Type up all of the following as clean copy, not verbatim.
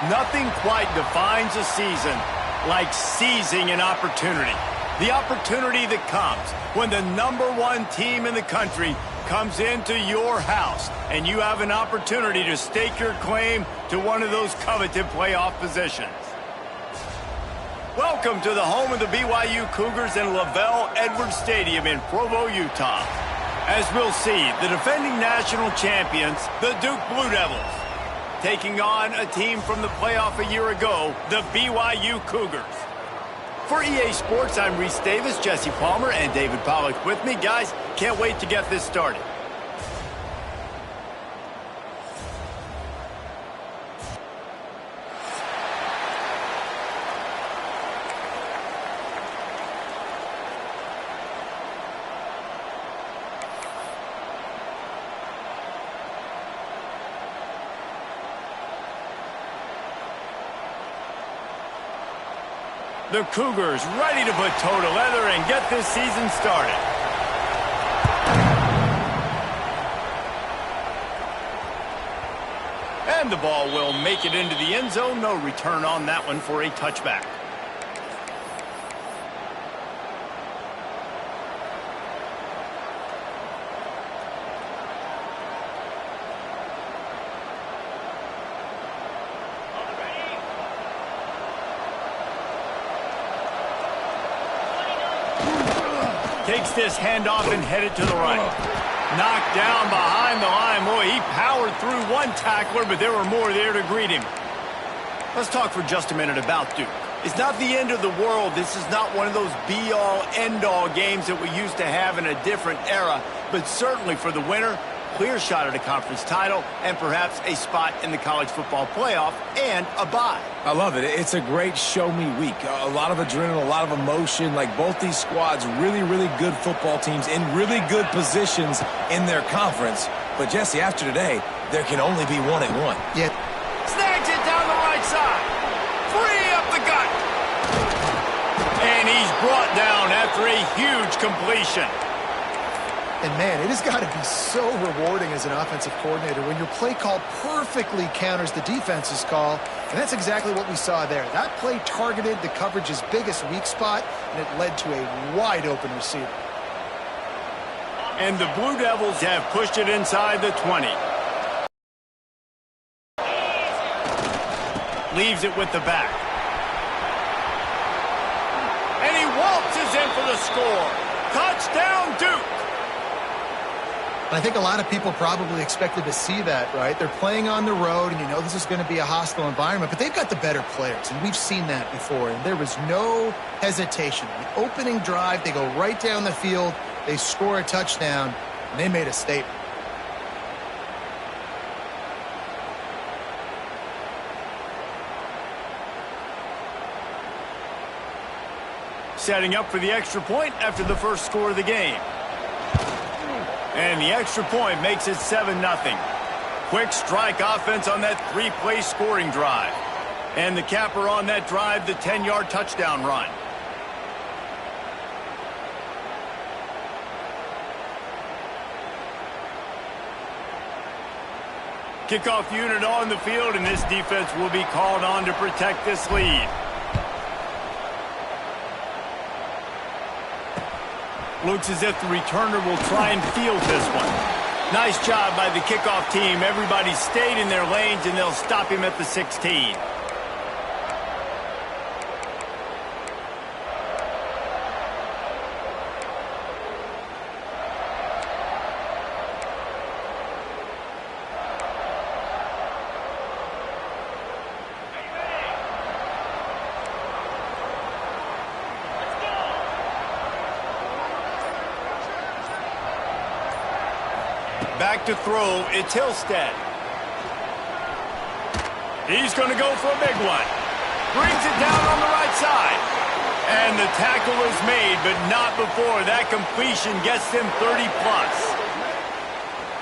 Nothing quite defines a season like seizing an opportunity. The opportunity that comes when the #1 team in the country comes into your house and you have an opportunity to stake your claim to one of those coveted playoff positions. Welcome to the home of the BYU Cougars in LaVell Edwards Stadium in Provo, Utah. As we'll see, the defending national champions, the Duke Blue Devils, taking on a team from the playoff a year ago, the BYU Cougars. For EA Sports, I'm Reese Davis, Jesse Palmer, and David Pollack with me. Guys, can't wait to get this started. The Cougars ready to put toe to leather and get this season started. And the ball will make it into the end zone. No return on that one for a touchback. Takes this handoff and headed to the right. Knocked down behind the line. Boy, he powered through one tackler, but there were more there to greet him. Let's talk for just a minute about Duke. It's not the end of the world. This is not one of those be-all, end-all games that we used to have in a different era, but certainly for the winner, clear shot at a conference title and perhaps a spot in the college football playoff and a bye. I love it. It's a great show-me week. A lot of adrenaline, a lot of emotion. Like both these squads, really, really good football teams in really good positions in their conference. But, Jesse, after today, there can only be one at one. Yeah. Snags it down the right side. Free up the gut. And he's brought down after a huge completion. And, man, it has got to be so rewarding as an offensive coordinator when your play call perfectly counters the defense's call. And that's exactly what we saw there. That play targeted the coverage's biggest weak spot, and it led to a wide-open receiver. And the Blue Devils have pushed it inside the 20. Leaves it with the back. And he waltzes in for the score. Touchdown, Duke. I think a lot of people probably expected to see that, right? They're playing on the road, and you know this is going to be a hostile environment, but they've got the better players, and we've seen that before, and there was no hesitation. The opening drive, they go right down the field, they score a touchdown, and they made a statement. Setting up for the extra point after the first score of the game. And the extra point makes it 7-0. Quick strike offense on that three-play scoring drive. And the capper on that drive, the 10-yard touchdown run. Kickoff unit on the field, and this defense will be called on to protect this lead. Looks as if the returner will try and field this one. Nice job by the kickoff team. Everybody stayed in their lanes, and they'll stop him at the 16. Back to throw, it's Hillstead. He's going to go for a big one. Brings it down on the right side. And the tackle is made, but not before that completion gets them 30-plus.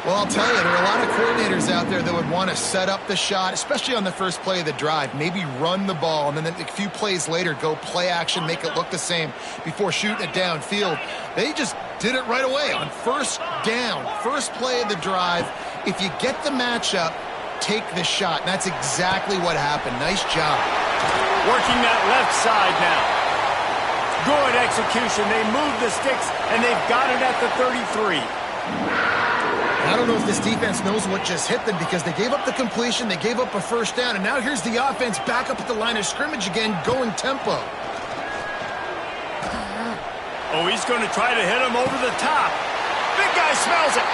Well, I'll tell you, there are a lot of coordinators out there that would want to set up the shot, especially on the first play of the drive, maybe run the ball, and then a few plays later go play action, make it look the same before shooting it downfield. They just did it right away on first down, first play of the drive. If you get the matchup, take the shot. And that's exactly what happened. Nice job. Working that left side now. Good execution. They move the sticks, and they've got it at the 33. I don't know if this defense knows what just hit them because they gave up the completion, they gave up a first down, and now here's the offense back up at the line of scrimmage again, going tempo. Oh, he's going to try to hit him over the top. Big guy smells it.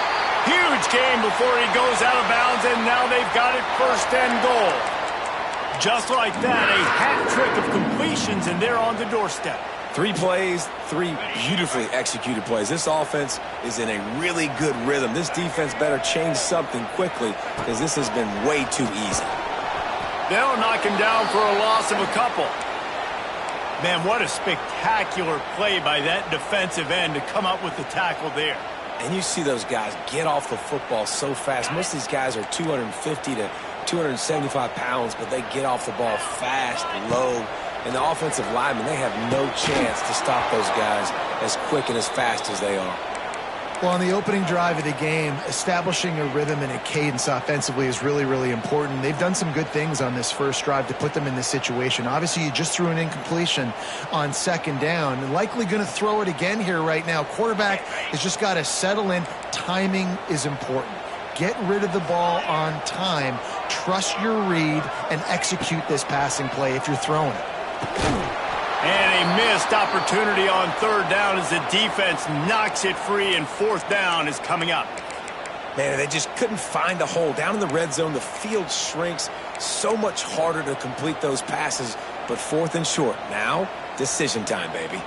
Huge game before he goes out of bounds, and now they've got it first and goal. Just like that, a hat trick of completions, and they're on the doorstep. 3 plays, 3 beautifully executed plays. This offense is in a really good rhythm. This defense better change something quickly because this has been way too easy. They'll knock him down for a loss of a couple. Man, what a spectacular play by that defensive end to come up with the tackle there. And you see those guys get off the football so fast. Most of these guys are 250 to 275 pounds, but they get off the ball fast, low. And the offensive linemen, they have no chance to stop those guys as quick and as fast as they are. Well, on the opening drive of the game, establishing a rhythm and a cadence offensively is really, really important. They've done some good things on this first drive to put them in this situation. Obviously, you just threw an incompletion on second down, and likely going to throw it again here right now. Quarterback has just got to settle in. Timing is important. Get rid of the ball on time. Trust your read and execute this passing play if you're throwing it. And a missed opportunity on third down as the defense knocks it free, and fourth down is coming up. Man, they just couldn't find the hole. Down in the red zone, the field shrinks. So much harder to complete those passes, but fourth and short. Now, decision time, baby.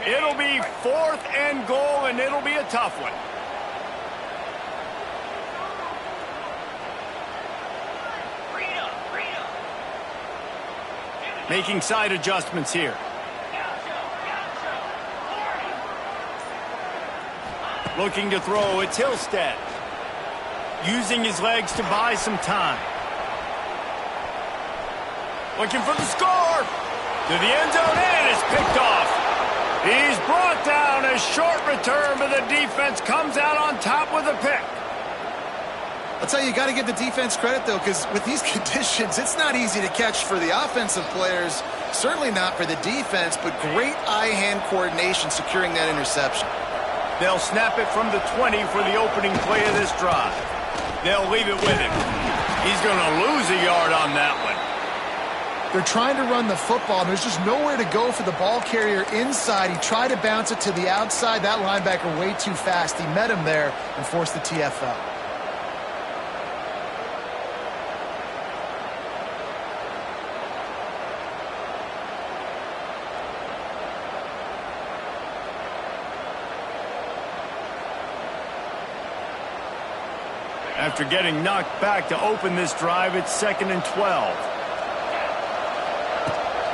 It'll be fourth and goal, and it'll be a tough one. Making side adjustments here. Looking to throw, it's Hillstead. Using his legs to buy some time. Looking for the score. To the end zone, and it's picked off. He's brought down. A short return, but the defense comes out on top with a pick. I'll tell you, you got to give the defense credit, though, because with these conditions, it's not easy to catch for the offensive players, certainly not for the defense, but great eye-hand coordination securing that interception. They'll snap it from the 20 for the opening play of this drive. They'll leave it with him. He's going to lose a yard on that one. They're trying to run the football, and there's just nowhere to go for the ball carrier inside. He tried to bounce it to the outside. That linebacker way too fast. He met him there and forced the TFL. After getting knocked back to open this drive, it's 2nd and 12.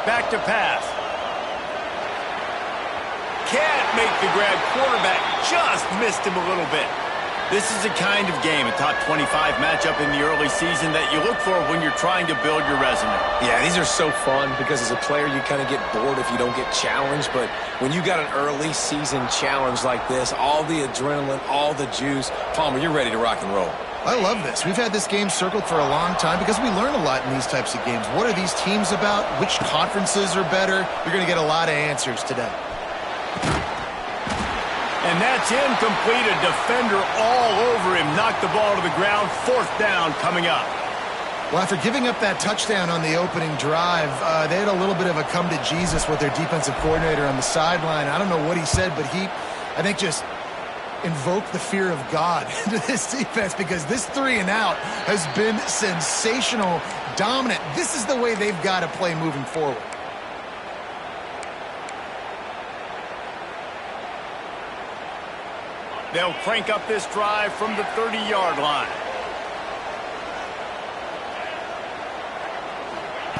Back to pass. Can't make the grab. Quarterback just missed him a little bit. This is the kind of game, a top 25 matchup in the early season, that you look for when you're trying to build your resume. Yeah, these are so fun because as a player, you kind of get bored if you don't get challenged. But when you got an early season challenge like this, all the adrenaline, all the juice, Palmer, you're ready to rock and roll. I love this. We've had this game circled for a long time because we learn a lot in these types of games. What are these teams about? Which conferences are better? You're going to get a lot of answers today. And that's incomplete. A defender all over him. Knocked the ball to the ground. Fourth down coming up. Well, after giving up that touchdown on the opening drive, they had a little bit of a come to Jesus with their defensive coordinator on the sideline. I don't know what he said, but he, I think, just invoke the fear of God into this defense because this 3 and out has been sensational, dominant. This is the way they've got to play moving forward. They'll crank up this drive from the 30-yard line.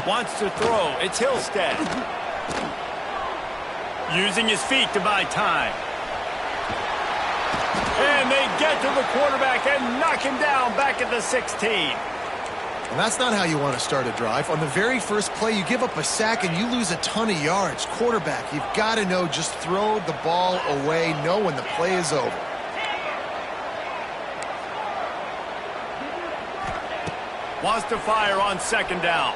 Wants to throw. It's Hillstead. Using his feet to buy time. And they get to the quarterback and knock him down back at the 16. And that's not how you want to start a drive. On the very first play, you give up a sack and you lose a ton of yards. Quarterback, you've got to know, just throw the ball away, know when the play is over. Wants to fire on second down.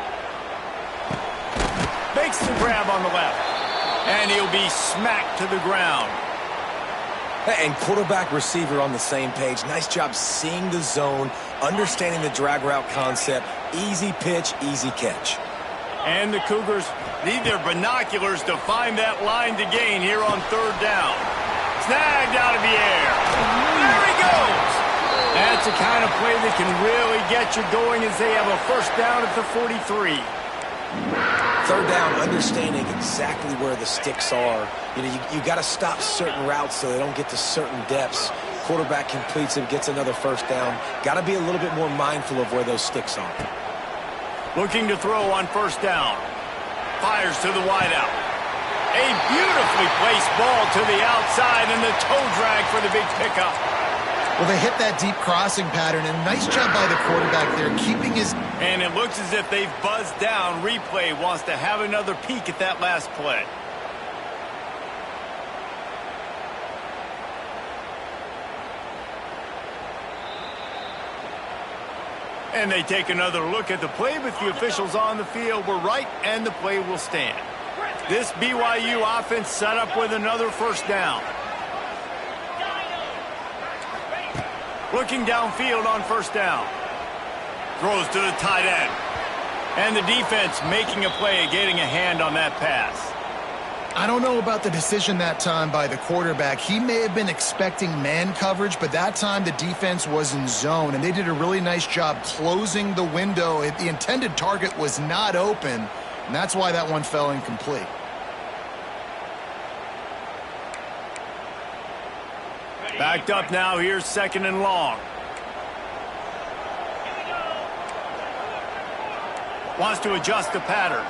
Makes the grab on the left. And he'll be smacked to the ground. And quarterback receiver on the same page. Nice job seeing the zone, understanding the drag route concept. Easy pitch, easy catch. And the Cougars need their binoculars to find that line to gain here on third down. Snagged out of the air. There he goes. That's the kind of play that can really get you going as they have a first down at the 43. Third down, understanding exactly where the sticks are. You know, you got to stop certain routes so they don't get to certain depths. Quarterback completes it, gets another first down. Got to be a little bit more mindful of where those sticks are. Looking to throw on first down. Fires to the wideout. A beautifully placed ball to the outside and the toe drag for the big pickup. Well, they hit that deep crossing pattern, and nice job by the quarterback there, keeping his... And it looks as if they've buzzed down. Replay wants to have another peek at that last play. And they take another look at the play, but the officials on the field were right, and the play will stand. This BYU offense set up with another first down. Looking downfield on first down. Throws to the tight end. And the defense making a play, getting a hand on that pass. I don't know about the decision that time by the quarterback. He may have been expecting man coverage, but that time the defense was in zone, and they did a really nice job closing the window. The intended target was not open, and that's why that one fell incomplete. Backed up now, here's second and long. Wants to adjust the pattern.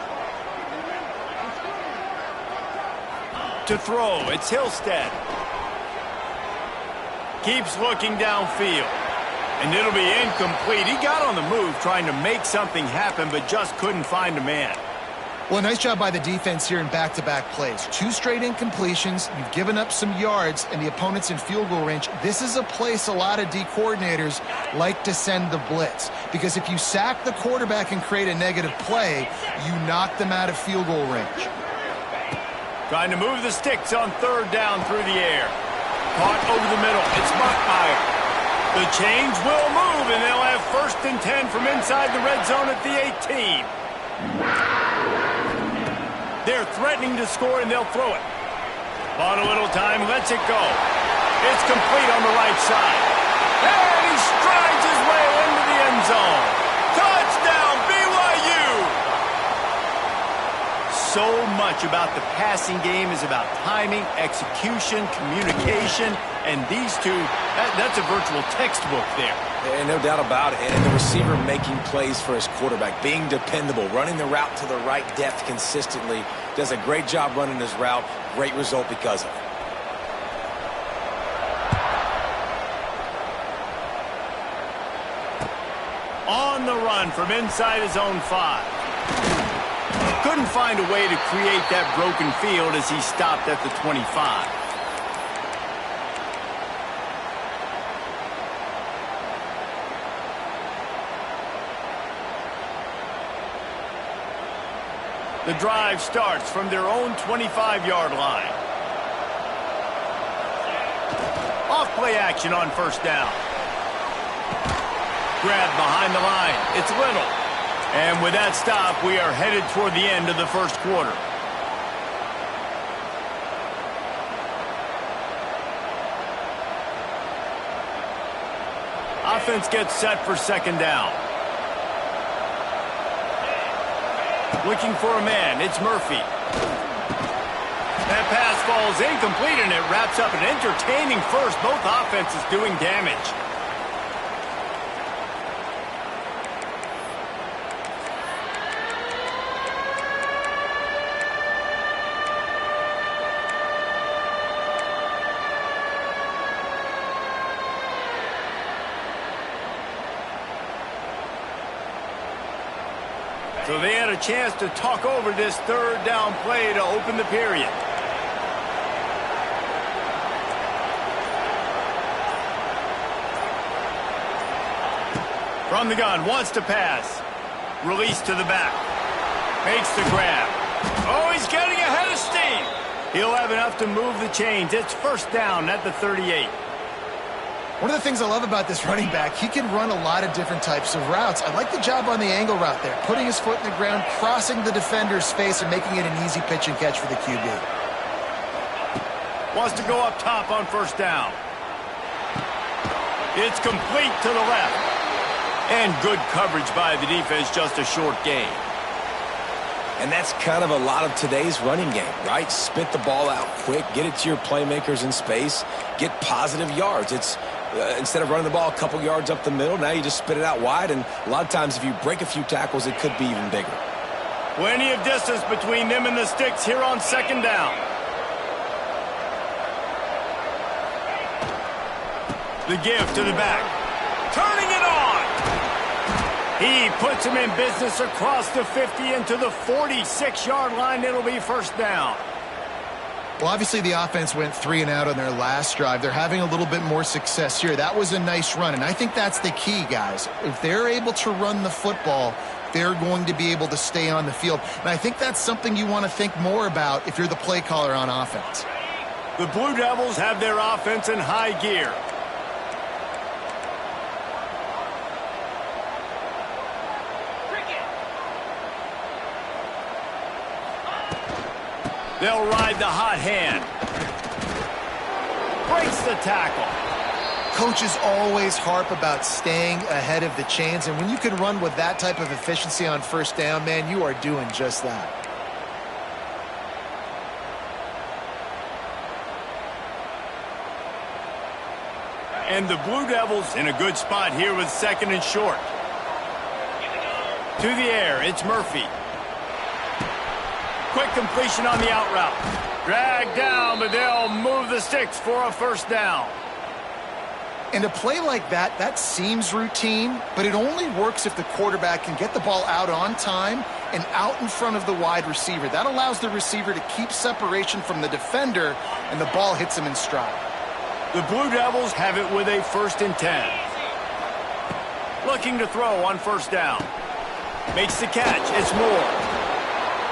To throw, it's Hillstead. Keeps looking downfield. And it'll be incomplete. He got on the move trying to make something happen, but just couldn't find a man. Well, nice job by the defense here in back-to-back plays. 2 straight incompletions. You've given up some yards, and the opponent's in field goal range. This is a place a lot of D coordinators like to send the blitz, because if you sack the quarterback and create a negative play, you knock them out of field goal range. Trying to move the sticks on third down through the air. Caught over the middle. It's Buckmeyer. The change will move, and they'll have first and 10 from inside the red zone at the 18. They're threatening to score, and they'll throw it. Bought a little time, lets it go. It's complete on the right side. And he strides his way into the end zone. Touchdown, BYU! So much about the passing game is about timing, execution, communication, and these two, that's a virtual textbook there. And no doubt about it. And the receiver making plays for his quarterback, being dependable, running the route to the right depth consistently. Does a great job running his route. Great result because of it. On the run from inside his own 5. Couldn't find a way to create that broken field as he stopped at the 25. The drive starts from their own 25-yard line. Off play action on first down. Grab behind the line. It's Little. And with that stop, we are headed toward the end of the first quarter. Offense gets set for second down. Looking for a man, it's Murphy. That pass falls incomplete, and it wraps up an entertaining first. Both offenses doing damage. So they had a chance to talk over this third down play to open the period. From the gun, wants to pass. Release to the back. Makes the grab. Oh, he's getting ahead of steam. He'll have enough to move the chains. It's first down at the 38. One of the things I love about this running back, he can run a lot of different types of routes. I like the job on the angle route there, putting his foot in the ground, crossing the defender's face, and making it an easy pitch and catch for the QB. Wants to go up top on first down. It's complete to the left. And good coverage by the defense, just a short gain. And that's kind of a lot of today's running game, right? Spit the ball out quick, get it to your playmakers in space, get positive yards. It's instead of running the ball a couple yards up the middle, now you just spit it out wide, and a lot of times if you break a few tackles, it could be even bigger. Plenty of distance between them and the sticks here on second down. The give to the back. Turning it on! He puts him in business across the 50 into the 46-yard line. It'll be first down. Well, obviously the offense went 3 and out on their last drive. They're having a little bit more success here. That was a nice run, and I think that's the key, guys. If they're able to run the football, they're going to be able to stay on the field. And I think that's something you want to think more about if you're the play caller on offense. The Blue Devils have their offense in high gear. They'll ride the hot hand. Breaks the tackle. Coaches always harp about staying ahead of the chains, and when you can run with that type of efficiency on first down, man, you are doing just that. And the Blue Devils in a good spot here with second and short. To the air, it's Murphy. Quick completion on the out route. Dragged down, but they'll move the sticks for a first down. And a play like that, that seems routine, but it only works if the quarterback can get the ball out on time and out in front of the wide receiver. That allows the receiver to keep separation from the defender, and the ball hits him in stride. The Blue Devils have it with a 1st and 10. Looking to throw on first down. Makes the catch. It's Moore.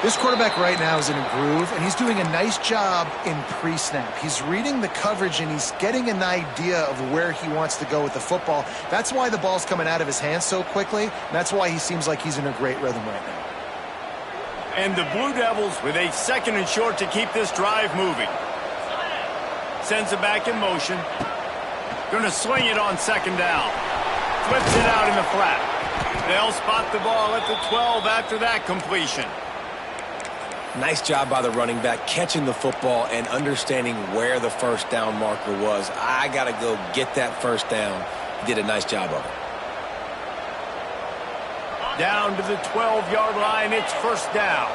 This quarterback right now is in a groove, and he's doing a nice job in pre-snap. He's reading the coverage, and he's getting an idea of where he wants to go with the football. That's why the ball's coming out of his hands so quickly, and that's why he seems like he's in a great rhythm right now. And the Blue Devils with a 2nd and short to keep this drive moving. Sends it back in motion. Going to swing it on 2nd down. Flips it out in the flat. They'll spot the ball at the 12 after that completion. Nice job by the running back, catching the football and understanding where the first down marker was. I got to go get that first down. He did a nice job of it. Down to the 12-yard line, it's first down.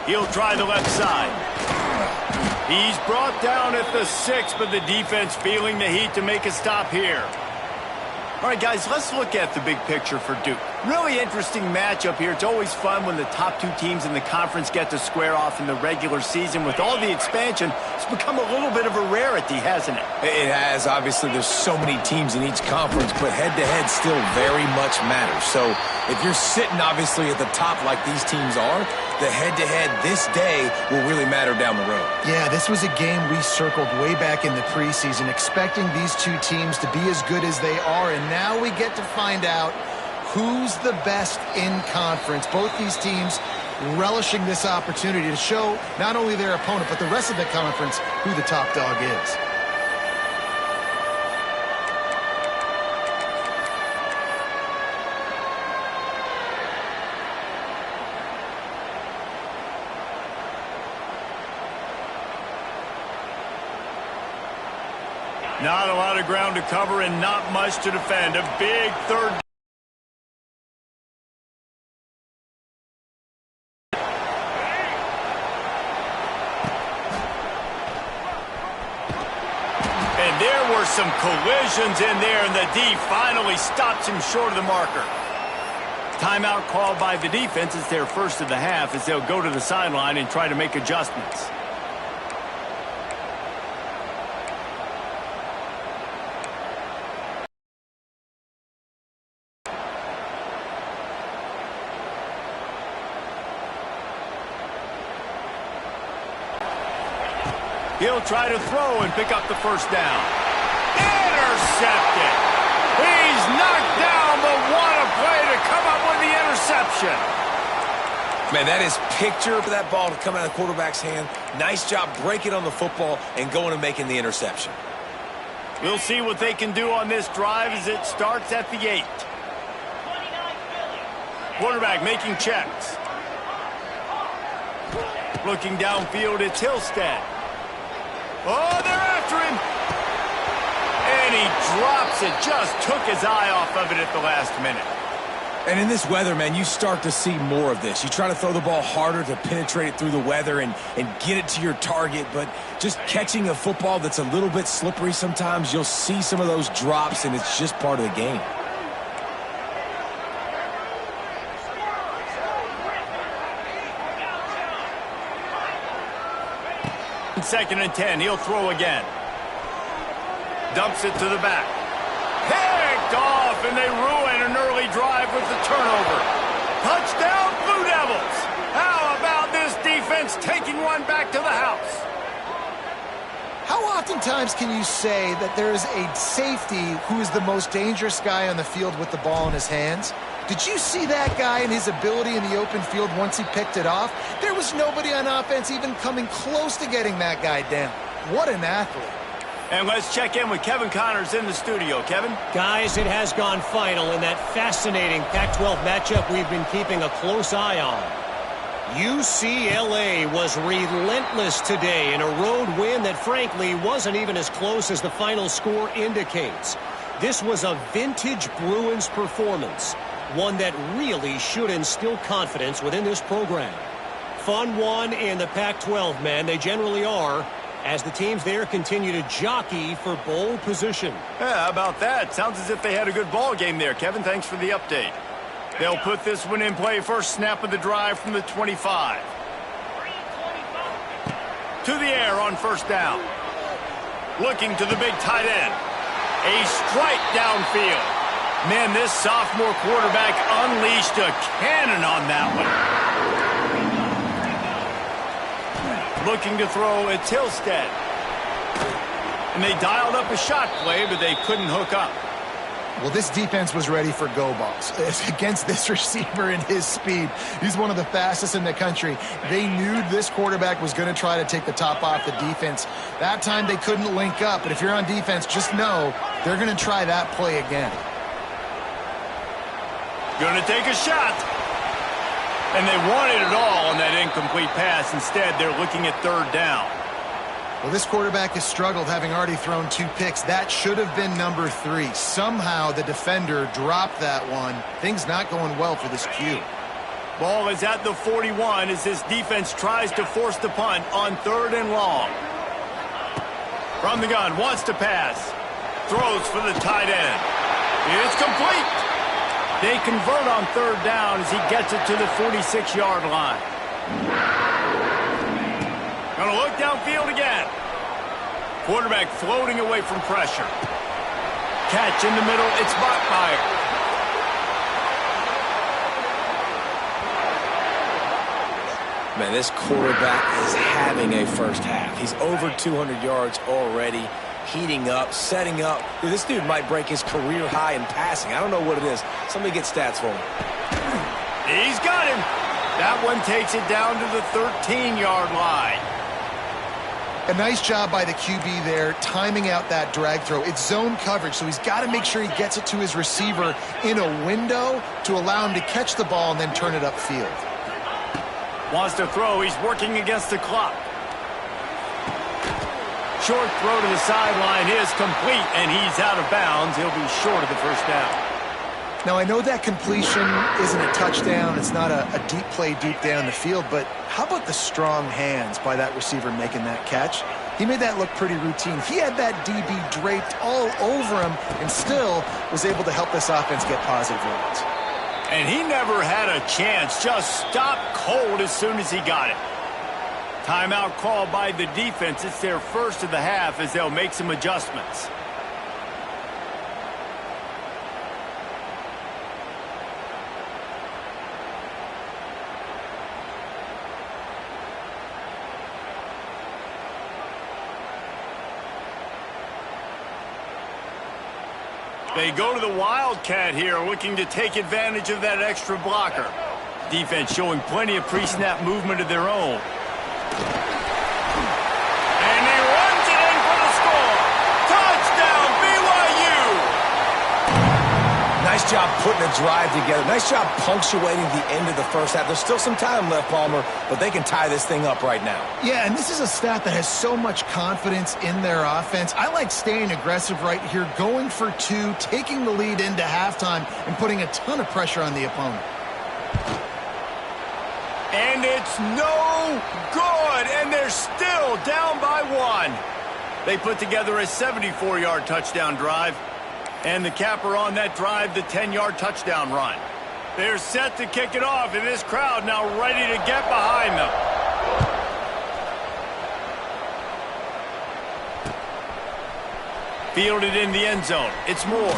He'll try the left side. He's brought down at the 6, but the defense feeling the heat to make a stop here. All right, guys, let's look at the big picture for Duke. Really interesting matchup here. It's always fun when the top 2 teams in the conference get to square off in the regular season. With all the expansion, it's become a little bit of a rarity, hasn't it? It has. Obviously, there's so many teams in each conference, but head-to-head still very much matters. So if you're sitting, obviously, at the top like these teams are, the head-to-head this day will really matter down the road. Yeah, this was a game we circled way back in the preseason, expecting these 2 teams to be as good as they are, and now we get to find out who's the best in conference. Both these teams relishing this opportunity to show not only their opponent, but the rest of the conference who the top dog is. Not a lot of ground to cover and not much to defend. A big 3rd. And there were some collisions in there, and the D finally stops him short of the marker. Timeout called by the defense. It's their first of the half as they'll go to the sideline and try to make adjustments. He'll try to throw and pick up the first down. Intercepted. He's knocked down, but what a play to come up with the interception. Man, that is picture for that ball to come out of the quarterback's hand. Nice job breaking on the football and going and making the interception. We'll see what they can do on this drive as it starts at the 8. Quarterback making checks. Looking downfield, it's Hillstead. Oh, they're after him. And he drops it. Just took his eye off of it at the last minute. And in this weather, man, you start to see more of this. You try to throw the ball harder to penetrate it through the weather and get it to your target, but just catching a football that's a little bit slippery sometimes, you'll see some of those drops, and it's just part of the game. Second and 10, he'll throw again. Dumps it to the back. Picked off, and they ruin an early drive with the turnover. Touchdown, Blue Devils. How about this defense taking one back to the house? How oftentimes can you say that there is a safety who is the most dangerous guy on the field with the ball in his hands? Did you see that guy and his ability in the open field once he picked it off? There was nobody on offense even coming close to getting that guy down. What an athlete. And let's check in with Kevin Connors in the studio. Kevin? Guys, it has gone final in that fascinating Pac-12 matchup we've been keeping a close eye on. UCLA was relentless today in a road win that frankly wasn't even as close as the final score indicates. This was a vintage Bruins performance, one that really should instill confidence within this program. Fun one in the Pac-12, man. They generally are, as the teams there continue to jockey for bowl position. Yeah, how about that? Sounds as if they had a good ball game there, Kevin. Thanks for the update. They'll put this one in play first snap of the drive from the 25. To the air on first down. Looking to the big tight end. A strike downfield. Man, this sophomore quarterback unleashed a cannon on that one. Looking to throw, it's Hillstead. And they dialed up a shot play, but they couldn't hook up. Well, this defense was ready for go balls. Against this receiver and his speed, he's one of the fastest in the country. They knew this quarterback was going to try to take the top off the defense. That time they couldn't link up, but if you're on defense, just know they're going to try that play again. Going to take a shot. And they wanted it all on that incomplete pass. Instead, they're looking at third down. Well, this quarterback has struggled, having already thrown 2 picks. That should have been number 3. Somehow the defender dropped that one. Things not going well for this Q. Ball is at the 41 as this defense tries to force the punt on third and long. From the gun, wants to pass. Throws for the tight end. It's complete. They convert on third down as he gets it to the 46-yard line. Going to look downfield again. Quarterback floating away from pressure. Catch in the middle, it's Bachmeier. Man, this quarterback is having a first half. He's over 200 yards already, heating up, setting up. Dude, this dude might break his career high in passing. I don't know what it is. Somebody get stats for him. He's got him. That one takes it down to the 13-yard line. A nice job by the QB there, timing out that drag throw. It's zone coverage, so he's got to make sure he gets it to his receiver in a window to allow him to catch the ball and then turn it upfield. Wants to throw. He's working against the clock. Short throw to the sideline is complete, and he's out of bounds. He'll be short of the first down. Now, I know that completion isn't a touchdown. It's not a deep play deep down the field, but how about the strong hands by that receiver making that catch? He made that look pretty routine. He had that DB draped all over him and still was able to help this offense get positive yards. And he never had a chance. Just stopped cold as soon as he got it. Timeout called by the defense. It's their first of the half as they'll make some adjustments. They go to the Wildcat here, looking to take advantage of that extra blocker. Defense showing plenty of pre-snap movement of their own. And he runs it in for the score. Touchdown, BYU! Nice job putting a drive together. Nice job punctuating the end of the first half. There's still some time left, Palmer, but they can tie this thing up right now. Yeah, and this is a staff that has so much confidence in their offense. I like staying aggressive right here, going for two, taking the lead into halftime, and putting a ton of pressure on the opponent. And it's no good, and they're still down by one. They put together a 74-yard touchdown drive. And the capper on that drive, the 10-yard touchdown run. They're set to kick it off, and this crowd now ready to get behind them. Fielded in the end zone. It's Moore.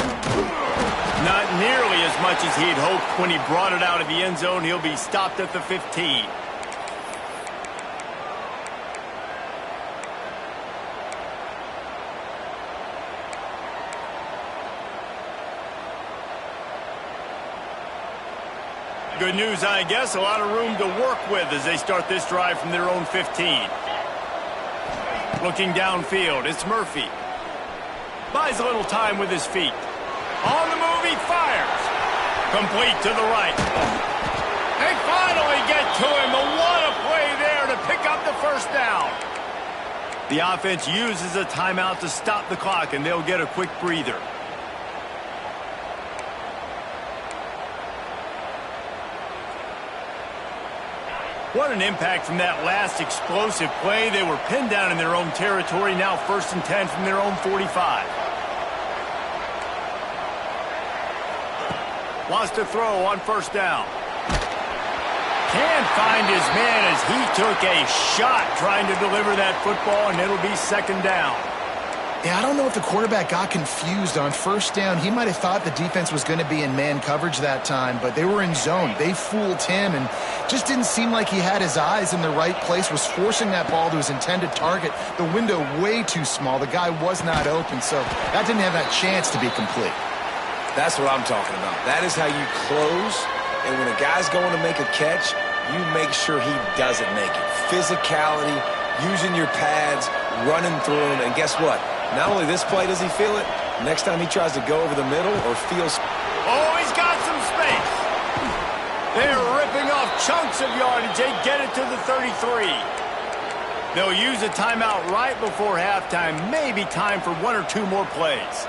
Not nearly as much as he'd hoped when he brought it out of the end zone. He'll be stopped at the 15. Good news, I guess. A lot of room to work with as they start this drive from their own 15. Looking downfield, it's Murphy. Buys a little time with his feet. On the move, he fires. Complete to the right. They finally get to him. But what a play there to pick up the first down. The offense uses a timeout to stop the clock, and they'll get a quick breather. What an impact from that last explosive play. They were pinned down in their own territory. Now 1st and 10 from their own 45. Wants to throw on first down. Can't find his man as he took a shot trying to deliver that football, and it'll be 2nd down. Yeah, I don't know if the quarterback got confused on first down. He might have thought the defense was going to be in man coverage that time, but they were in zone. They fooled him and just didn't seem like he had his eyes in the right place, was forcing that ball to his intended target. The window way too small. The guy was not open, so that didn't have that chance to be complete. That's what I'm talking about. That is how you close, and when a guy's going to make a catch, you make sure he doesn't make it. Physicality, using your pads, running through him, and guess what? Not only this play does he feel it, next time he tries to go over the middle or feels... Oh, he's got some space. They're ripping off chunks of yardage. They get it to the 33. They'll use a timeout right before halftime. Maybe time for 1 or 2 more plays.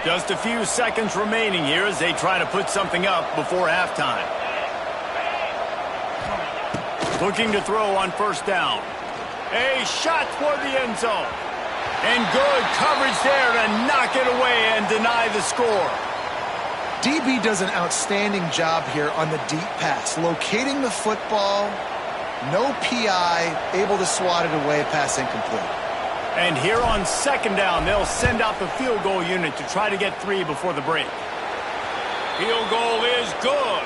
Just a few seconds remaining here as they try to put something up before halftime. Looking to throw on first down. A shot toward the end zone. And good coverage there to knock it away and deny the score. DB does an outstanding job here on the deep pass. Locating the football, no PI, able to swat it away, pass incomplete. And here on 2nd down, they'll send out the field goal unit to try to get 3 before the break. Field goal is good.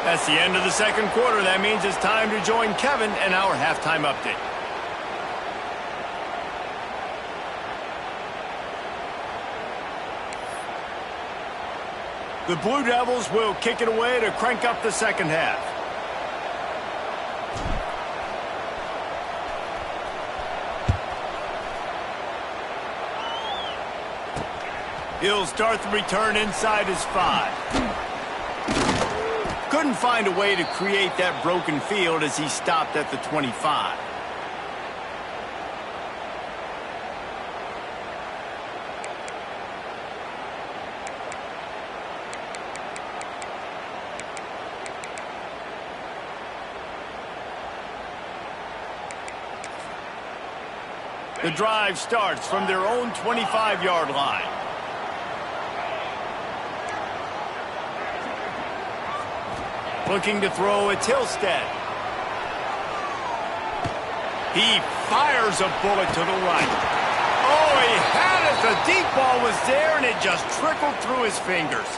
That's the end of the 2nd quarter. That means it's time to join Kevin and our halftime update. The Blue Devils will kick it away to crank up the 2nd half. He'll start the return inside his 5. Couldn't find a way to create that broken field as he stopped at the 25. The drive starts from their own 25-yard line. Looking to throw at Tilstead. He fires a bullet to the right. Oh, he had it. The deep ball was there, and it just trickled through his fingers.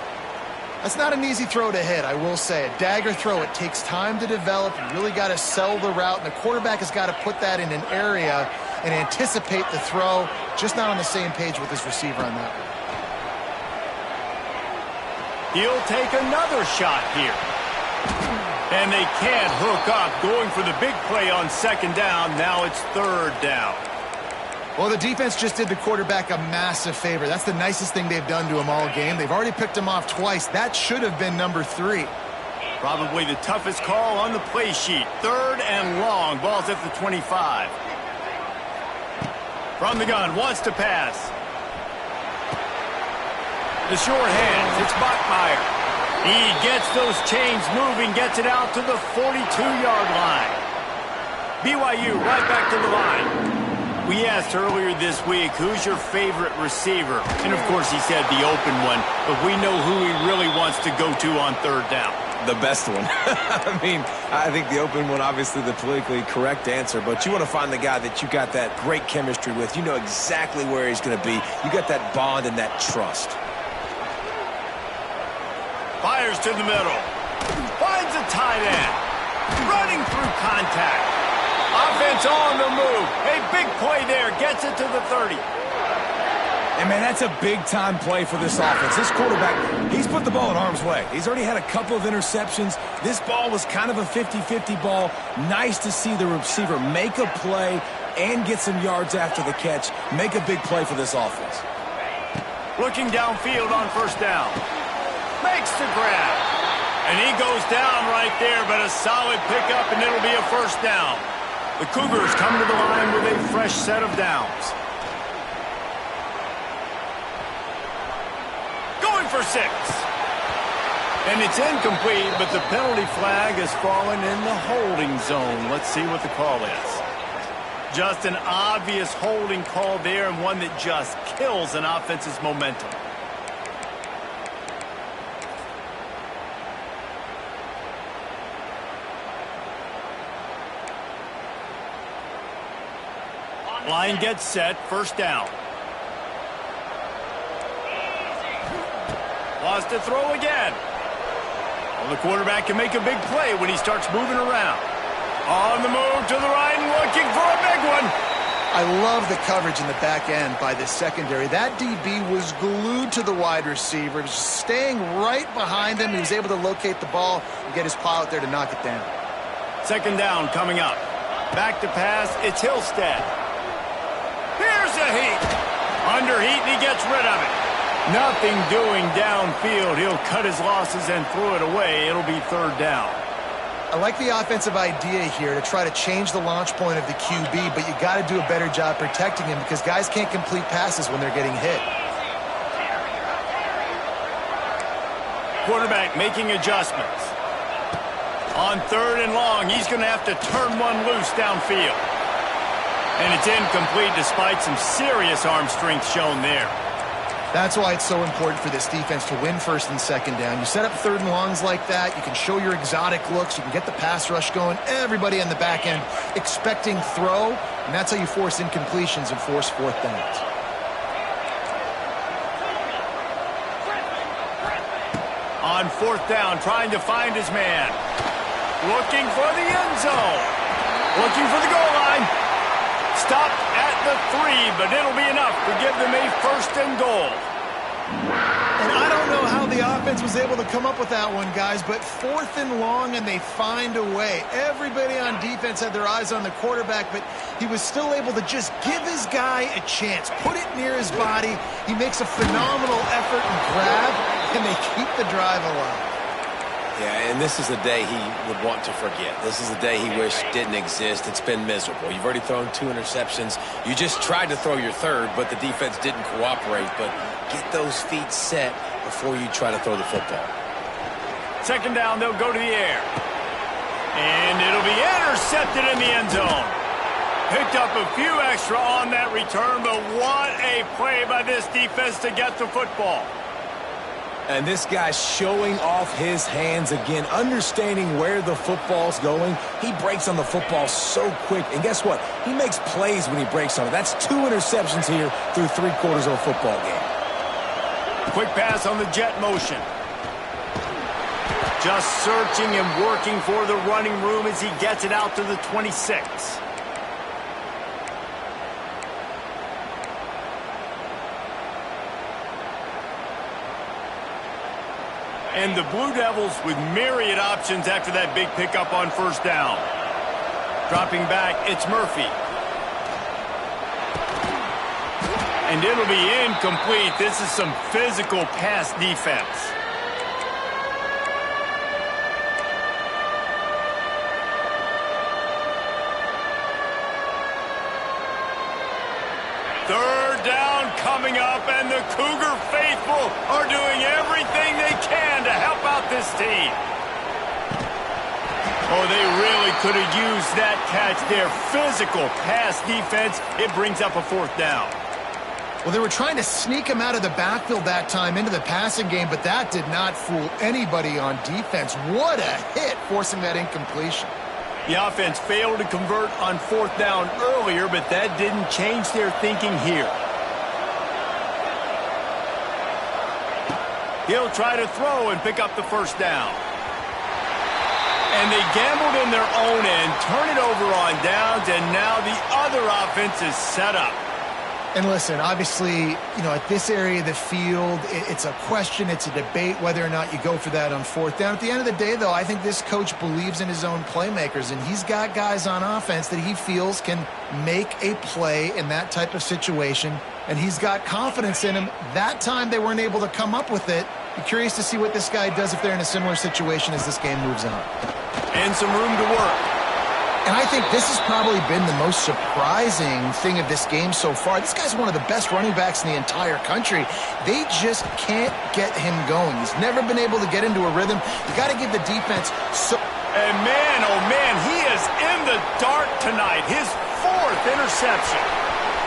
That's not an easy throw to hit, I will say. A dagger throw, it takes time to develop. You really got to sell the route, and the quarterback has got to put that in an area and anticipate the throw. Just not on the same page with his receiver on that one. He'll take another shot here. And they can't hook up, going for the big play on second down. Now it's third down. Well, the defense just did the quarterback a massive favor. That's the nicest thing they've done to him all game. They've already picked him off twice. That should have been number 3. Probably the toughest call on the play sheet. Third and long. Ball's at the 25. From the gun, wants to pass. The short hands, it's Bachmeier. He gets those chains moving, gets it out to the 42-yard line. BYU right back to the line. We asked earlier this week, who's your favorite receiver? And, of course, he said the open one, but we know who he really wants to go to on third down. The best one. I mean, I think the open one, obviously the politically correct answer, but you want to find the guy that you got that great chemistry with. You know exactly where he's going to be. You got that bond and that trust. Fires to the middle. Finds a tight end. Running through contact. Offense on the move. A big play there. Gets it to the 30. And, man, that's a big-time play for this offense. This quarterback, he's put the ball in harm's way. He's already had a couple of interceptions. This ball was kind of a 50-50 ball. Nice to see the receiver make a play and get some yards after the catch. Make a big play for this offense. Looking downfield on first down. Makes the grab. And he goes down right there, but a solid pickup, and it'll be a first down. The Cougars come to the line with a fresh set of downs. Going for 6. And it's incomplete, but the penalty flag has fallen in the holding zone. Let's see what the call is. Just an obvious holding call there, and one that just kills an offense's momentum. Line gets set, first down. Wants to throw again. Well, the quarterback can make a big play when he starts moving around. On the move to the right and looking for a big one. I love the coverage in the back end by this secondary. That DB was glued to the wide receiver. He was just staying right behind him. He was able to locate the ball and get his paw out there to knock it down. Second down coming up. Back to pass, it's Hillstead. Here's a heat. Under heat, and he gets rid of it. Nothing doing downfield. He'll cut his losses and throw it away. It'll be third down. I like the offensive idea here to try to change the launch point of the QB, but you got to do a better job protecting him because guys can't complete passes when they're getting hit. Quarterback making adjustments. On third and long, he's going to have to turn one loose downfield. And it's incomplete despite some serious arm strength shown there. That's why it's so important for this defense to win first and second down. You set up third and longs like that, you can show your exotic looks, you can get the pass rush going, everybody on the back end expecting throw, and that's how you force incompletions and force fourth downs. On fourth down, trying to find his man. Looking for the end zone. Looking for the goal line. Stopped at the 3, but it'll be enough to give them a first and goal. And I don't know how the offense was able to come up with that one, guys, but fourth and long, and they find a way. Everybody on defense had their eyes on the quarterback, but he was still able to just give his guy a chance, put it near his body. He makes a phenomenal effort and grab, and they keep the drive alive. Yeah, and this is a day he would want to forget. This is a day he wished didn't exist. It's been miserable. You've already thrown 2 interceptions. You just tried to throw your third, but the defense didn't cooperate. But get those feet set before you try to throw the football. Second down, they'll go to the air. And it'll be intercepted in the end zone. Picked up a few extra on that return, but what a play by this defense to get the football. And this guy's showing off his hands again, understanding where the football's going. He breaks on the football so quick. And guess what? He makes plays when he breaks on it. That's 2 interceptions here through 3 quarters of a football game. Quick pass on the jet motion. Just searching and working for the running room as he gets it out to the 26. And the Blue Devils with myriad options after that big pickup on first down. Dropping back, it's Murphy. And it'll be incomplete. This is some physical pass defense. Third down coming up, and the Cougar faithful are doing everything they can to help out this team. Oh, they really could have used that catch there. Physical pass defense. It brings up a fourth down. Well, they were trying to sneak him out of the backfield that time into the passing game, but that did not fool anybody on defense. What a hit, forcing that incompletion. The offense failed to convert on fourth down earlier, but that didn't change their thinking here. He'll try to throw and pick up the first down. And they gambled in their own end, turn it over on downs, and now the other offense is set up. And listen, obviously, at this area of the field, it's a question, it's a debate whether or not you go for that on fourth down. At the end of the day, though, I think this coach believes in his own playmakers, and he's got guys on offense that he feels can make a play in that type of situation, and he's got confidence in him. That time they weren't able to come up with it. Be curious to see what this guy does if they're in a similar situation as this game moves on. And some room to work. And I think this has probably been the most surprising thing of this game so far. This guy's one of the best running backs in the entire country. They just can't get him going. He's never been able to get into a rhythm. You got to give the defense so... And man, oh man, he is in the dark tonight. His fourth interception.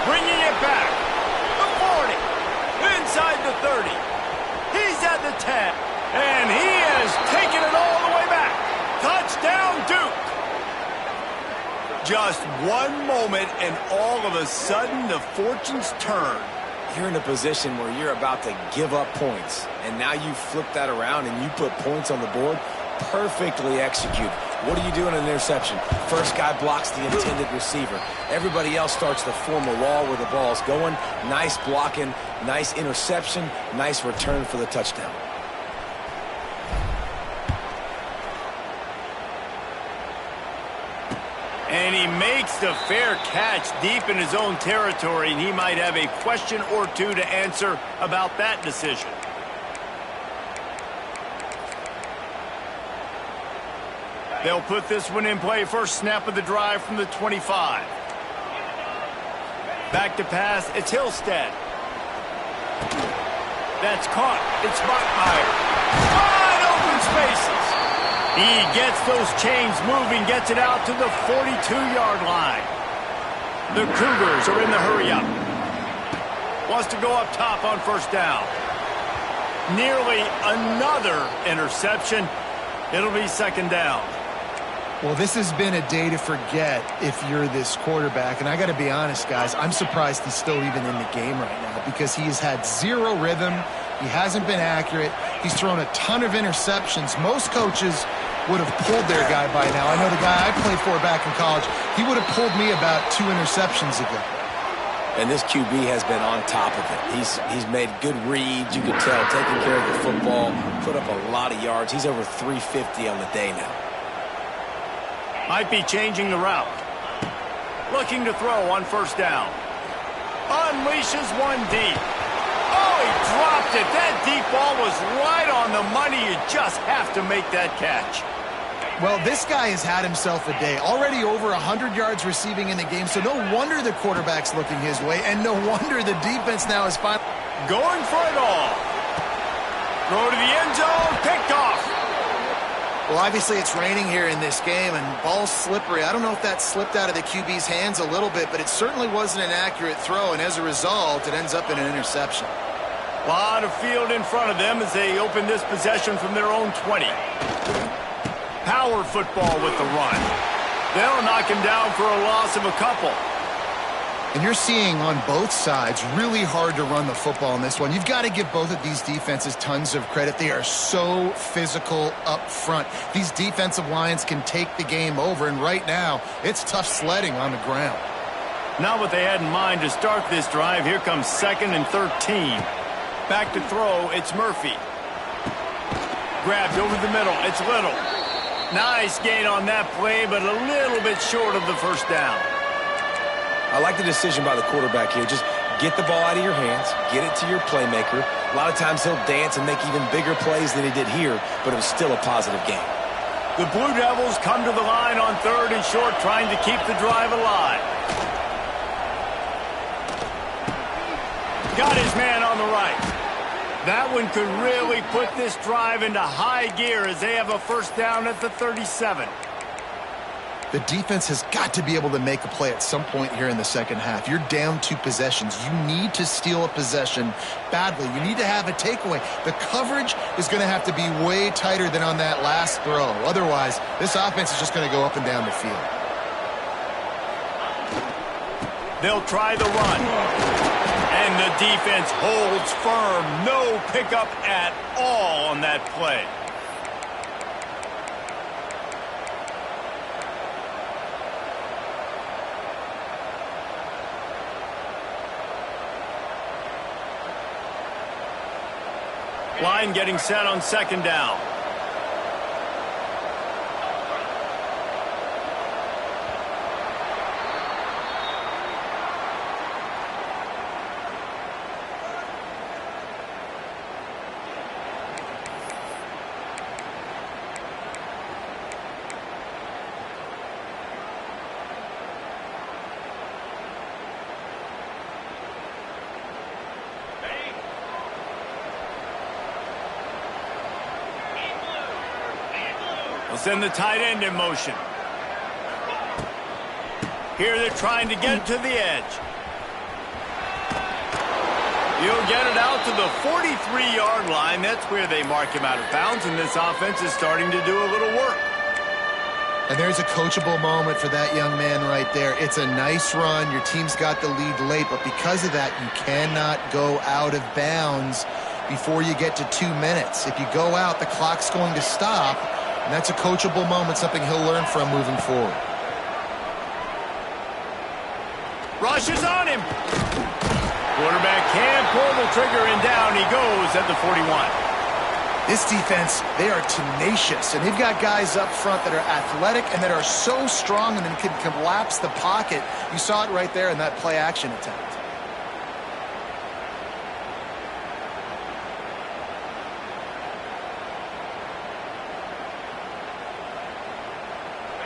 Bringing it back. The 40. Inside the 30. He's at the 10. And he is taking it all the way back. Touchdown, Duke. Just one moment, and all of a sudden, the fortunes turn. You're in a position where you're about to give up points, and now you flip that around and you put points on the board. Perfectly executed. What do you do in an interception? First guy blocks the intended receiver. Everybody else starts to form a wall where the ball's going. Nice blocking, nice interception, nice return for the touchdown. And he makes the fair catch deep in his own territory, and he might have a question or two to answer about that decision. They'll put this one in play. First snap of the drive from the 25. Back to pass. It's Hillstead. That's caught. It's Bachmeier. Wide open spaces. He gets those chains moving, gets it out to the 42-yard line. The Cougars are in the hurry-up. Wants to go up top on first down. Nearly another interception. It'll be second down. Well, this has been a day to forget if you're this quarterback. And I got to be honest, guys, I'm surprised he's still even in the game right now because he has had zero rhythm. He hasn't been accurate. He's thrown a ton of interceptions. Most coaches would have pulled their guy by now. I know the guy I played for back in college, he would have pulled me about 2 interceptions ago. And this QB has been on top of it. He's made good reads, you could tell, taking care of the football, put up a lot of yards. He's over 350 on the day now. Might be changing the route. Looking to throw on first down. Unleashes one deep. Oh, he dropped it. That deep ball was right on the money. You just have to make that catch. Well, this guy has had himself a day. Already over 100 yards receiving in the game, so no wonder the quarterback's looking his way, and no wonder the defense now is finally going for it all. Throw to the end zone, picked off. Well, obviously it's raining here in this game, and ball's slippery. I don't know if that slipped out of the QB's hands a little bit, but it certainly wasn't an accurate throw, and as a result, it ends up in an interception. A lot of field in front of them as they open this possession from their own 20. Power football with the run. They'll knock him down for a loss of a couple. And you're seeing on both sides really hard to run the football in this one. You've got to give both of these defenses tons of credit. They are so physical up front. These defensive lines can take the game over, and right now, it's tough sledding on the ground. Not what they had in mind to start this drive. Here comes 2nd and 13. Back to throw, it's Murphy. Grabbed over the middle, it's Little. Nice gain on that play, but a little bit short of the first down. I like the decision by the quarterback here. Just get the ball out of your hands, get it to your playmaker. A lot of times he'll dance and make even bigger plays than he did here, but it was still a positive game. The Blue Devils come to the line on 3rd and short, trying to keep the drive alive. Got his man on the right. That one could really put this drive into high gear as they have a first down at the 37. The defense has got to be able to make a play at some point here in the second half. You're down 2 possessions. You need to steal a possession badly. You need to have a takeaway. The coverage is going to have to be way tighter than on that last throw. Otherwise, this offense is just going to go up and down the field. They'll try the run. And the defense holds firm. No pickup at all on that play. Line getting set on 2nd down. We'll send the tight end in motion. Here they're trying to get it to the edge. He'll get it out to the 43-yard line. That's where they mark him out of bounds, and this offense is starting to do a little work. And there's a coachable moment for that young man right there. It's a nice run. Your team's got the lead late, but because of that, you cannot go out of bounds before you get to 2 minutes. If you go out, the clock's going to stop. And that's a coachable moment, something he'll learn from moving forward. Rush is on him. Quarterback can't pull the trigger, and down he goes at the 41. This defense, they are tenacious, and they've got guys up front that are athletic and that are so strong and then can collapse the pocket. You saw it right there in that play-action attempt.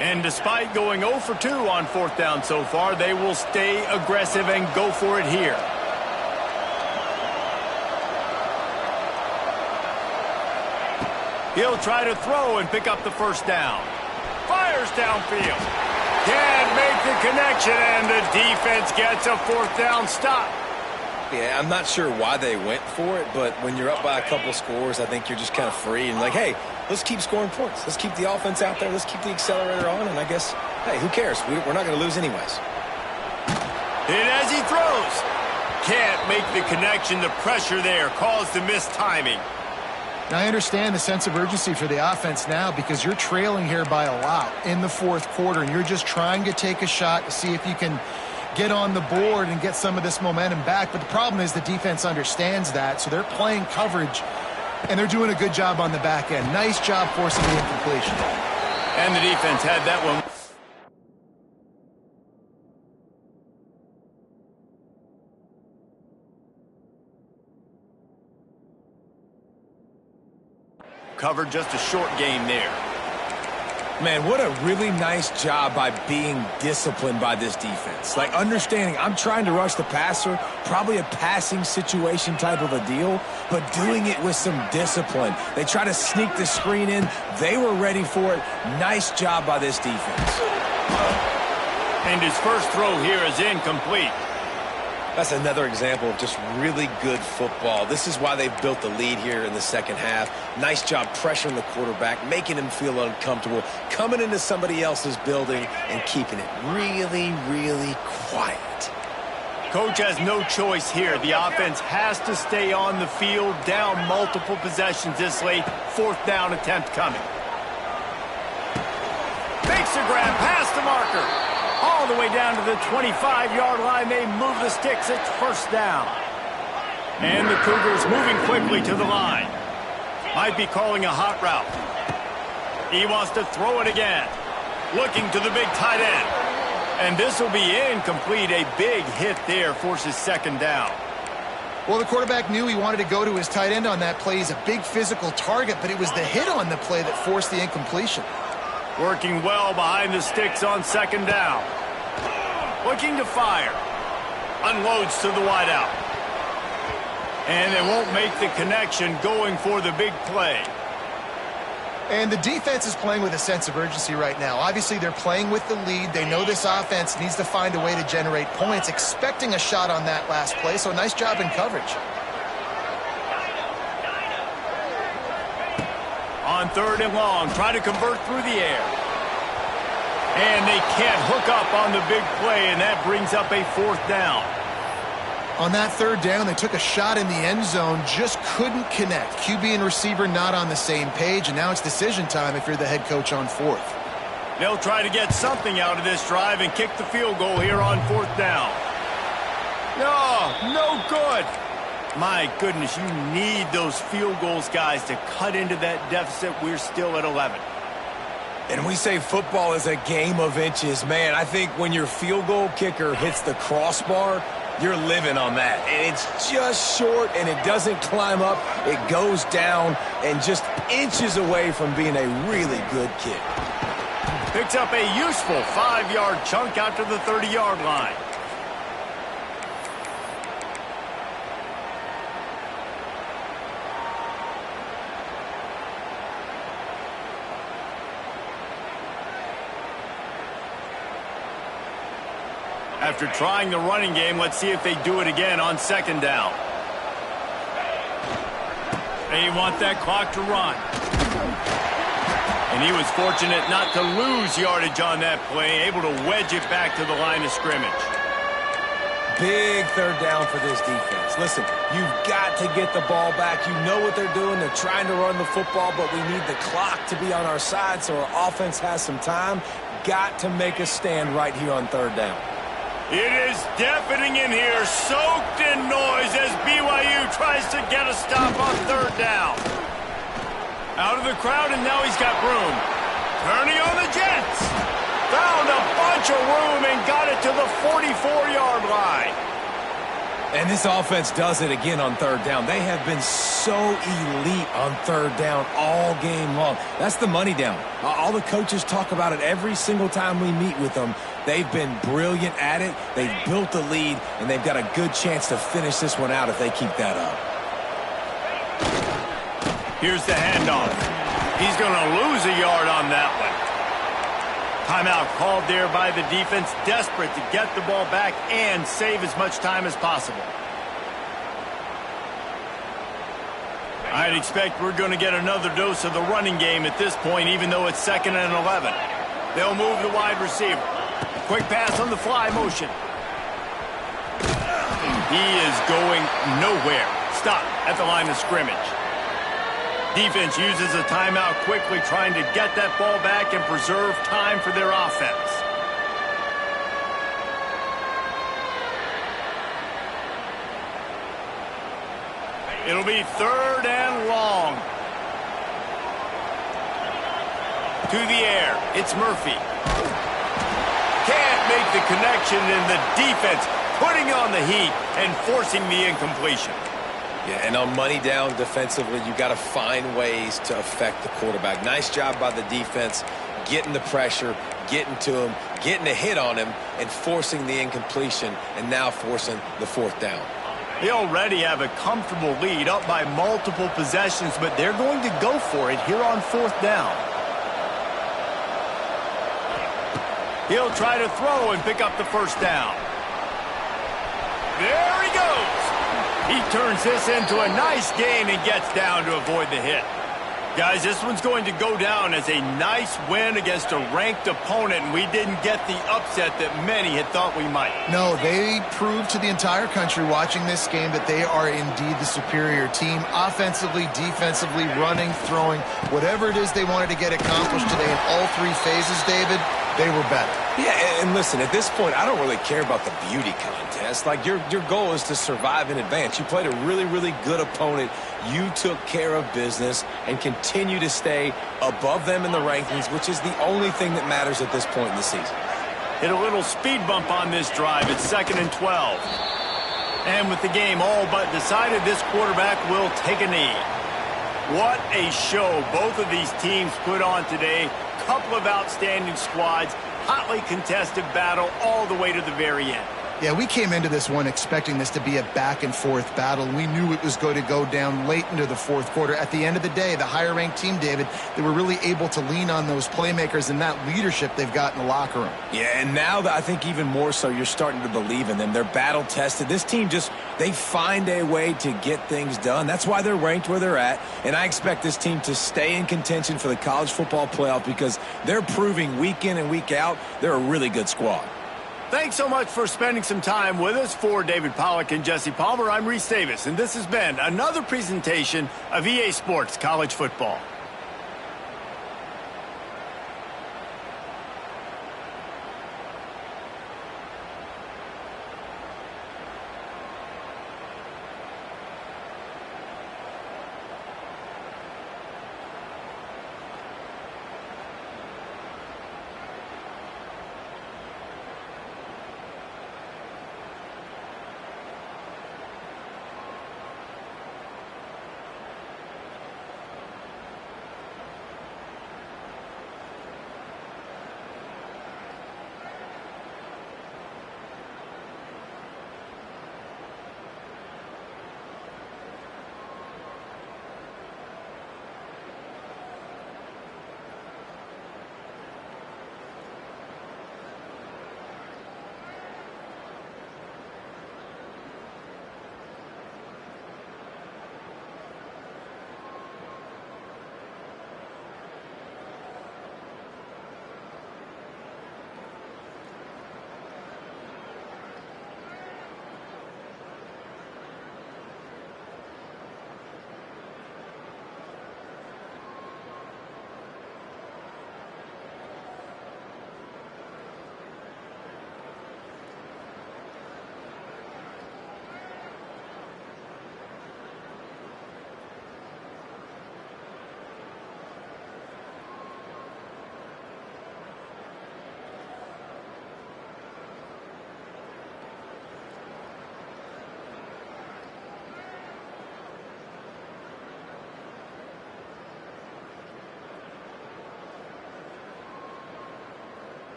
And despite going 0 for 2 on 4th down so far, they will stay aggressive and go for it here. He'll try to throw and pick up the first down. Fires downfield. Can't make the connection, and the defense gets a 4th down stop. Yeah, I'm not sure why they went for it, but when you're up by a couple scores, I think you're just kind of free and like, hey, let's keep scoring points. Let's keep the offense out there. Let's keep the accelerator on, and I guess, hey, who cares? We're not going to lose anyways. And as he throws, can't make the connection. The pressure there caused the missed timing. Now, I understand the sense of urgency for the offense now because you're trailing here by a lot in the 4th quarter, and you're just trying to take a shot to see if you can get on the board and get some of this momentum back. But the problem is the defense understands that, so they're playing coverage, and they're doing a good job on the back end. Nice job forcing the incompletion. And the defense had that one. Covered just a short game there. Man, what a really nice job by being disciplined by this defense. Like, understanding I'm trying to rush the passer, probably a passing situation type of a deal, but doing it with some discipline. They try to sneak the screen in. They were ready for it. Nice job by this defense. And his first throw here is incomplete. That's another example of just really good football. This is why they've built the lead here in the second half. Nice job pressuring the quarterback, making him feel uncomfortable, coming into somebody else's building and keeping it really, really quiet. Coach has no choice here. The offense has to stay on the field, down multiple possessions this late. 4th down attempt coming. Makes a grab past the marker. All the way down to the 25-yard line. They move the sticks. It's 1st down. And the Cougars moving quickly to the line. Might be calling a hot route. He wants to throw it again. Looking to the big tight end. And this will be incomplete. A big hit there forces 2nd down. Well, the quarterback knew he wanted to go to his tight end on that play. He's a big physical target, but it was the hit on the play that forced the incompletion. Working well behind the sticks on 2nd down. Looking to fire. Unloads to the wideout. And they won't make the connection going for the big play. And the defense is playing with a sense of urgency right now. Obviously, they're playing with the lead. They know this offense needs to find a way to generate points, expecting a shot on that last play. So nice job in coverage. On 3rd and long, try to convert through the air. And they can't hook up on the big play, and that brings up a 4th down. On that 3rd down, they took a shot in the end zone, just couldn't connect. QB and receiver not on the same page, and now it's decision time if you're the head coach on 4th. They'll try to get something out of this drive and kick the field goal here on 4th down. No good. My goodness, you need those field goals, guys, to cut into that deficit. We're still at 11. And we say football is a game of inches. Man, I think when your field goal kicker hits the crossbar, you're living on that. And it's just short, and it doesn't climb up. It goes down and just inches away from being a really good kick. Picks up a useful 5-yard chunk out to the 30-yard line. After trying the running game, let's see if they do it again on 2nd down. They want that clock to run. And he was fortunate not to lose yardage on that play, able to wedge it back to the line of scrimmage. Big 3rd down for this defense. Listen, you've got to get the ball back. You know what they're doing. They're trying to run the football, but we need the clock to be on our side so our offense has some time. Got to make a stand right here on 3rd down. It is deafening in here, soaked in noise as BYU tries to get a stop on 3rd down. Out of the crowd, and now he's got room. Turning on the Jets. Found a bunch of room and got it to the 44-yard line. And this offense does it again on 3rd down. They have been so elite on 3rd down all game long. That's the money down. All the coaches talk about it every single time we meet with them. They've been brilliant at it. They've built the lead, and they've got a good chance to finish this one out if they keep that up. Here's the handoff. He's going to lose a yard on that one. Timeout called there by the defense, desperate to get the ball back and save as much time as possible. I'd expect we're going to get another dose of the running game at this point, even though it's 2nd and 11. They'll move the wide receiver. Quick pass on the fly motion. He is going nowhere. Stop at the line of scrimmage. Defense uses a timeout quickly, trying to get that ball back and preserve time for their offense. It'll be 3rd and long. To the air, it's Murphy. Can't make the connection, and the defense putting on the heat and forcing the incompletion. Yeah, and on money down defensively, you got to find ways to affect the quarterback. Nice job by the defense, getting the pressure, getting to him, getting a hit on him, and forcing the incompletion, and now forcing the 4th down. They already have a comfortable lead, up by multiple possessions, but they're going to go for it here on 4th down. He'll try to throw and pick up the 1st down. There he goes. He turns this into a nice gain and gets down to avoid the hit. Guys, this one's going to go down as a nice win against a ranked opponent, and we didn't get the upset that many had thought we might. No, they proved to the entire country watching this game that they are indeed the superior team. Offensively, defensively, running, throwing, whatever it is they wanted to get accomplished today in all three phases, David, they were better. Yeah, and listen, at this point, I don't really care about the beauty contest. Like, your goal is to survive and advance. You played a really, really good opponent. You took care of business and continue to stay above them in the rankings, which is the only thing that matters at this point in the season. Hit a little speed bump on this drive. It's 2nd and 12. And with the game all but decided, this quarterback will take a knee. What a show both of these teams put on today. Couple of outstanding squads, hotly contested battle all the way to the very end. Yeah, we came into this one expecting this to be a back-and-forth battle. We knew it was going to go down late into the fourth quarter. At the end of the day, the higher-ranked team, David, they were really able to lean on those playmakers and that leadership they've got in the locker room. Yeah, and now I think even more so, you're starting to believe in them. They're battle-tested. This team they find a way to get things done. That's why they're ranked where they're at, and I expect this team to stay in contention for the college football playoff because they're proving week in and week out they're a really good squad. Thanks so much for spending some time with us. For David Pollack and Jesse Palmer, I'm Reese Davis, and this has been another presentation of EA Sports College Football.